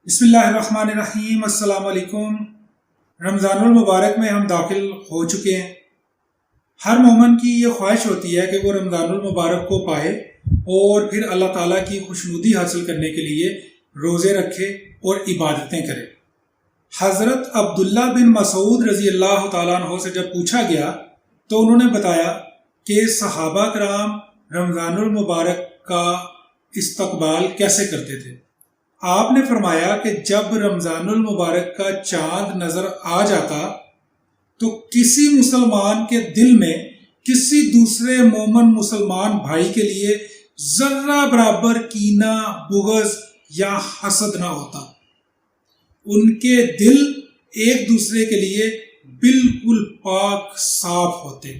بسم اللہ الرحمن الرحیم۔ السلام علیکم۔ رمضان المبارک میں ہم داخل ہو چکے ہیں۔ ہر مومن کی یہ خواہش ہوتی ہے کہ وہ رمضان المبارک کو پائے اور پھر اللہ تعالیٰ کی خوشنودی حاصل کرنے کے لیے روزے رکھے اور عبادتیں کرے۔ حضرت عبداللہ بن مسعود رضی اللہ تعالیٰ عنہ سے جب پوچھا گیا تو انہوں نے بتایا کہ صحابہ کرام رمضان المبارک کا استقبال کیسے کرتے تھے۔ آپ نے فرمایا کہ جب رمضان المبارک کا چاند نظر آ جاتا تو کسی مسلمان کے دل میں کسی دوسرے مومن مسلمان بھائی کے لیے ذرہ برابر کینہ، بغض یا حسد نہ ہوتا۔ ان کے دل ایک دوسرے کے لیے بالکل پاک صاف ہوتے۔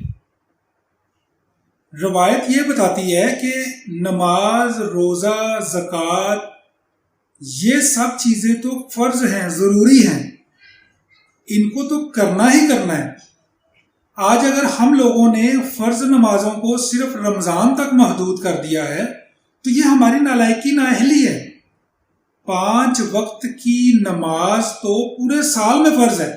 روایت یہ بتاتی ہے کہ نماز، روزہ، زکوٰۃ یہ سب چیزیں تو فرض ہیں، ضروری ہیں، ان کو تو کرنا ہی کرنا ہے۔ آج اگر ہم لوگوں نے فرض نمازوں کو صرف رمضان تک محدود کر دیا ہے تو یہ ہماری نالائکی نااہلی ہے۔ 5 وقت کی نماز تو پورے سال میں فرض ہے،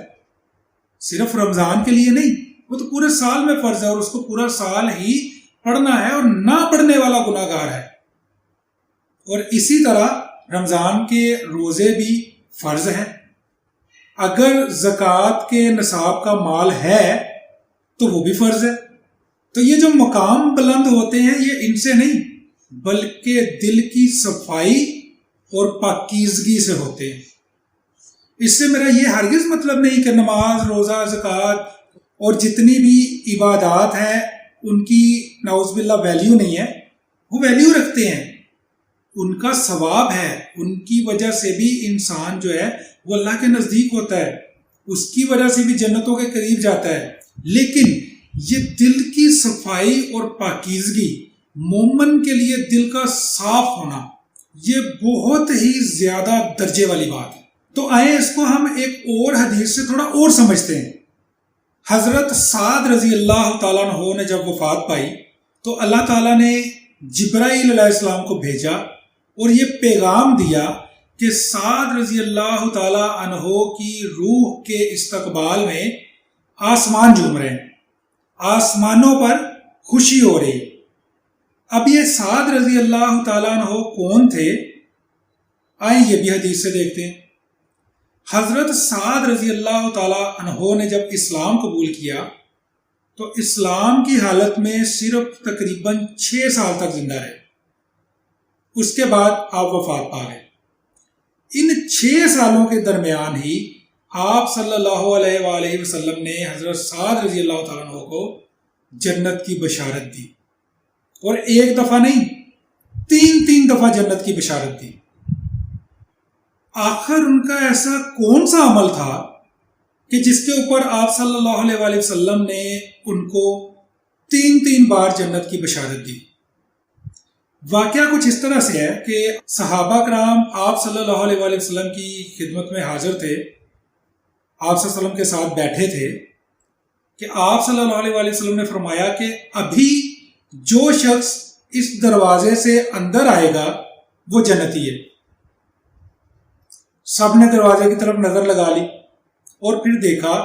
صرف رمضان کے لیے نہیں، وہ تو پورے سال میں فرض ہے اور اس کو پورا سال ہی پڑھنا ہے، اور نہ پڑھنے والا گناہ گار ہے۔ اور اسی طرح رمضان کے روزے بھی فرض ہیں۔ اگر زکوٰۃ کے نصاب کا مال ہے تو وہ بھی فرض ہے۔ تو یہ جو مقام بلند ہوتے ہیں یہ ان سے نہیں بلکہ دل کی صفائی اور پاکیزگی سے ہوتے ہیں۔ اس سے میرا یہ ہرگز مطلب نہیں کہ نماز، روزہ، زکوٰۃ اور جتنی بھی عبادات ہیں ان کی نعوذ باللہ ویلیو نہیں ہے۔ وہ ویلیو رکھتے ہیں، ان کا ثواب ہے، ان کی وجہ سے بھی انسان جو ہے وہ اللہ کے نزدیک ہوتا ہے، اس کی وجہ سے بھی جنتوں کے قریب جاتا ہے۔ لیکن یہ دل کی صفائی اور پاکیزگی، مومن کے لیے دل کا صاف ہونا، یہ بہت ہی زیادہ درجے والی بات ہے۔ تو آئیں اس کو ہم ایک اور حدیث سے تھوڑا اور سمجھتے ہیں۔ حضرت سعد رضی اللہ تعالیٰ عنہ نے جب وفات پائی تو اللہ تعالیٰ نے جبرائیل علیہ السلام کو بھیجا اور یہ پیغام دیا کہ سعد رضی اللہ تعالیٰ عنہ کی روح کے استقبال میں آسمان جھوم رہے ہیں، آسمانوں پر خوشی ہو رہی۔ اب یہ سعد رضی اللہ تعالیٰ عنہ کون تھے؟ آئیں یہ بھی حدیث سے دیکھتے ہیں۔ حضرت سعد رضی اللہ تعالیٰ عنہ نے جب اسلام قبول کیا تو اسلام کی حالت میں صرف تقریباً 6 سال تک زندہ رہے، اس کے بعد آپ وفات پا گئے۔ ان 6 سالوں کے درمیان ہی آپ صلی اللہ علیہ وآلہ وسلم نے حضرت سعد رضی اللہ تعالیٰ عنہ کو جنت کی بشارت دی، اور ایک دفعہ نہیں، 3 دفعہ جنت کی بشارت دی۔ آخر ان کا ایسا کون سا عمل تھا کہ جس کے اوپر آپ صلی اللہ علیہ وآلہ وسلم نے ان کو 3 بار جنت کی بشارت دی؟ واقعہ کچھ اس طرح سے ہے کہ صحابہ کرام آپ صلی اللہ علیہ وآلہ وسلم کی خدمت میں حاضر تھے، آپ صلی اللہ علیہ وسلم کے ساتھ بیٹھے تھے کہ آپ صلی اللہ علیہ وآلہ وسلم نے فرمایا کہ ابھی جو شخص اس دروازے سے اندر آئے گا وہ جنتی ہے۔ سب نے دروازے کی طرف نظر لگا لی اور پھر دیکھا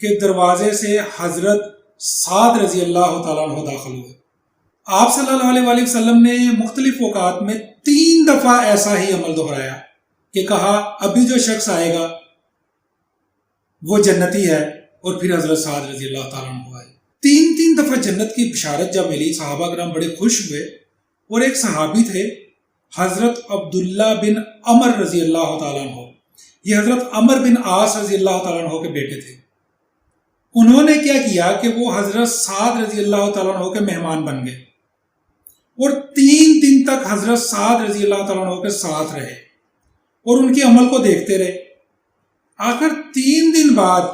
کہ دروازے سے حضرت سعد رضی اللہ تعالیٰ عنہ داخل ہوئے۔ آپ صلی اللہ علیہ وآلہ وسلم نے مختلف اوقات میں 3 دفعہ ایسا ہی عمل دہرایا کہ کہا ابھی جو شخص آئے گا وہ جنتی ہے، اور پھر حضرت سعد رضی اللہ تعالیٰ عنہ آئے۔ 3 دفعہ جنت کی بشارت جب ملی، صحابہ کرام بڑے خوش ہوئے، اور ایک صحابی تھے حضرت عبداللہ بن عمر رضی اللہ تعالیٰ عنہ، یہ حضرت عمر بن عاص رضی اللہ تعالیٰ عنہ کے بیٹے تھے۔ انہوں نے کیا کیا کہ وہ حضرت سعد رضی اللہ تعالیٰ عنہ کے مہمان بن گئے اور 3 دن تک حضرت سعد رضی اللہ تعالیٰ عنہ کے ساتھ رہے اور ان کے عمل کو دیکھتے رہے۔ آخر 3 دن بعد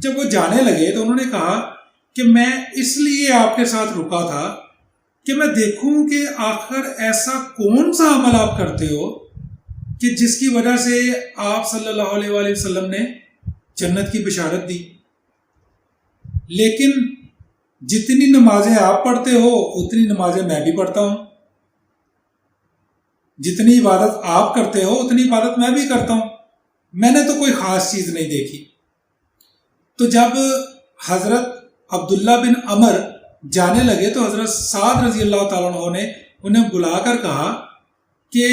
جب وہ جانے لگے تو انہوں نے کہا کہ میں اس لیے آپ کے ساتھ رکا تھا کہ میں دیکھوں کہ آخر ایسا کون سا عمل آپ کرتے ہو کہ جس کی وجہ سے آپ صلی اللہ علیہ وآلہ وسلم نے جنت کی بشارت دی۔ لیکن جتنی نمازیں آپ پڑھتے ہو اتنی نمازیں میں بھی پڑھتا ہوں، جتنی عبادت آپ کرتے ہو اتنی عبادت میں بھی کرتا ہوں، میں نے تو کوئی خاص چیز نہیں دیکھی۔ تو جب حضرت عبداللہ بن عمر جانے لگے تو حضرت سعد رضی اللہ تعالیٰ عنہ نے انہیں بلا کر کہا کہ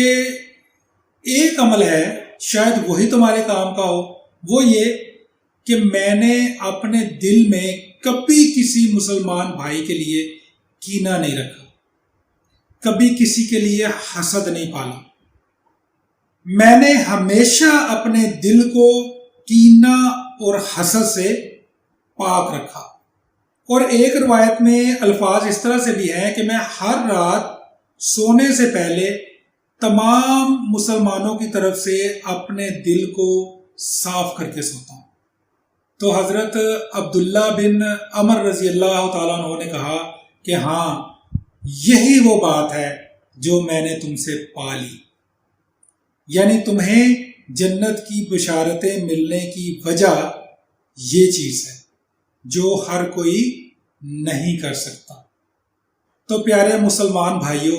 ایک عمل ہے، شاید وہی تمہارے کام کا ہو، وہ یہ کہ میں نے اپنے دل میں کبھی کسی مسلمان بھائی کے لیے کینہ نہیں رکھا، کبھی کسی کے لیے حسد نہیں پالا۔ میں نے ہمیشہ اپنے دل کو کینہ اور حسد سے پاک رکھا۔ اور ایک روایت میں الفاظ اس طرح سے بھی ہیں کہ میں ہر رات سونے سے پہلے تمام مسلمانوں کی طرف سے اپنے دل کو صاف کر کے سوتا ہوں۔ تو حضرت عبداللہ بن عمر رضی اللہ تعالیٰ عنہ نے کہا کہ ہاں، یہی وہ بات ہے جو میں نے تم سے پا لی، یعنی تمہیں جنت کی بشارتیں ملنے کی وجہ یہ چیز ہے جو ہر کوئی نہیں کر سکتا۔ تو پیارے مسلمان بھائیوں،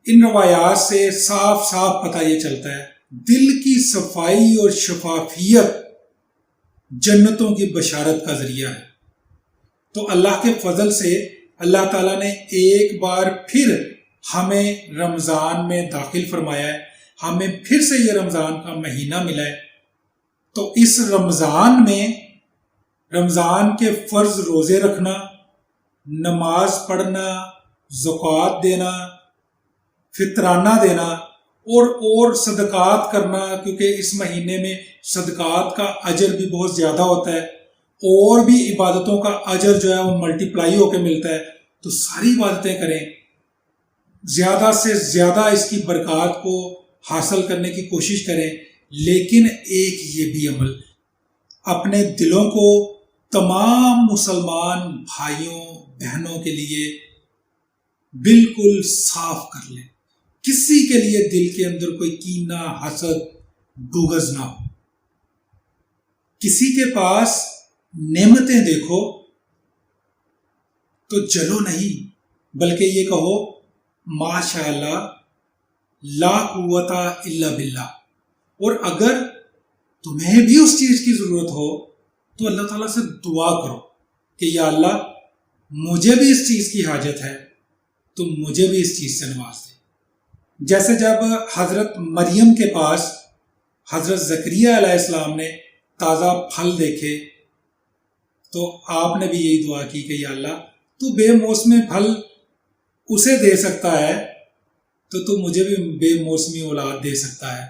ان روایات سے صاف صاف پتہ یہ چلتا ہے دل کی صفائی اور شفافیت جنتوں کی بشارت کا ذریعہ ہے۔ تو اللہ کے فضل سے اللہ تعالیٰ نے ایک بار پھر ہمیں رمضان میں داخل فرمایا ہے، ہمیں پھر سے یہ رمضان کا مہینہ ملا ہے۔ تو اس رمضان میں رمضان کے فرض روزے رکھنا، نماز پڑھنا، زکوٰۃ دینا، فطرانہ دینا اور صدقات کرنا، کیونکہ اس مہینے میں صدقات کا اجر بھی بہت زیادہ ہوتا ہے، اور بھی عبادتوں کا اجر جو ہے وہ ملٹیپلائی ہو کے ملتا ہے۔ تو ساری عبادتیں کریں، زیادہ سے زیادہ اس کی برکات کو حاصل کرنے کی کوشش کریں۔ لیکن ایک یہ بھی عمل، اپنے دلوں کو تمام مسلمان بھائیوں بہنوں کے لیے بالکل صاف کر لیں، کسی کے لیے دل کے اندر کوئی کینہ، حسد، بغض نہ ہو۔ کسی کے پاس نعمتیں دیکھو تو جلو نہیں، بلکہ یہ کہو ماشاء اللہ لا قوت الا باللہ۔ اور اگر تمہیں بھی اس چیز کی ضرورت ہو تو اللہ تعالیٰ سے دعا کرو کہ یا اللہ مجھے بھی اس چیز کی حاجت ہے، تم مجھے بھی اس چیز سے نواز دے۔ جیسے جب حضرت مریم کے پاس حضرت زکریا علیہ السلام نے تازہ پھل دیکھے تو آپ نے بھی یہی دعا کی کہ یا اللہ تو بے موسمی پھل اسے دے سکتا ہے تو تو مجھے بھی بے موسمی اولاد دے سکتا ہے،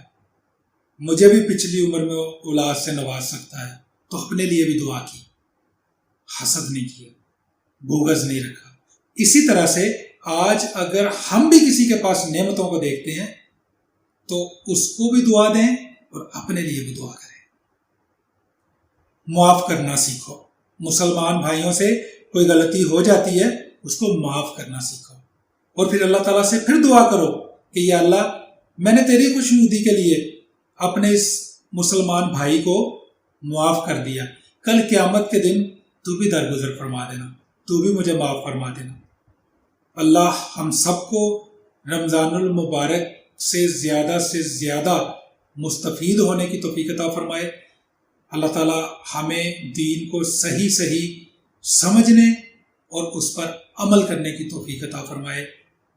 مجھے بھی پچھلی عمر میں اولاد سے نواز سکتا ہے۔ تو اپنے لیے بھی دعا کی، حسد نہیں کیا، بغض نہیں رکھا۔ اسی طرح سے آج اگر ہم بھی کسی کے پاس نعمتوں کو دیکھتے ہیں تو اس کو بھی دعا دیں اور اپنے لیے بھی دعا کریں۔ معاف کرنا سیکھو، مسلمان بھائیوں سے کوئی غلطی ہو جاتی ہے اس کو معاف کرنا سیکھو، اور پھر اللہ تعالیٰ سے پھر دعا کرو کہ یا اللہ میں نے تیری خوشنودی کے لیے اپنے اس مسلمان بھائی کو معاف کر دیا، کل قیامت کے دن تو بھی درگزر فرما دینا، تو بھی مجھے معاف فرما دینا۔ اللہ ہم سب کو رمضان المبارک سے زیادہ مستفید ہونے کی توفیق عطا فرمائے۔ اللہ تعالیٰ ہمیں دین کو صحیح سمجھنے اور اس پر عمل کرنے کی توفیق عطا فرمائے۔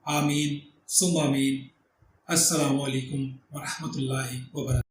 آمین ثم آمین۔ السلام علیکم ورحمۃ اللہ وبرکاتہ۔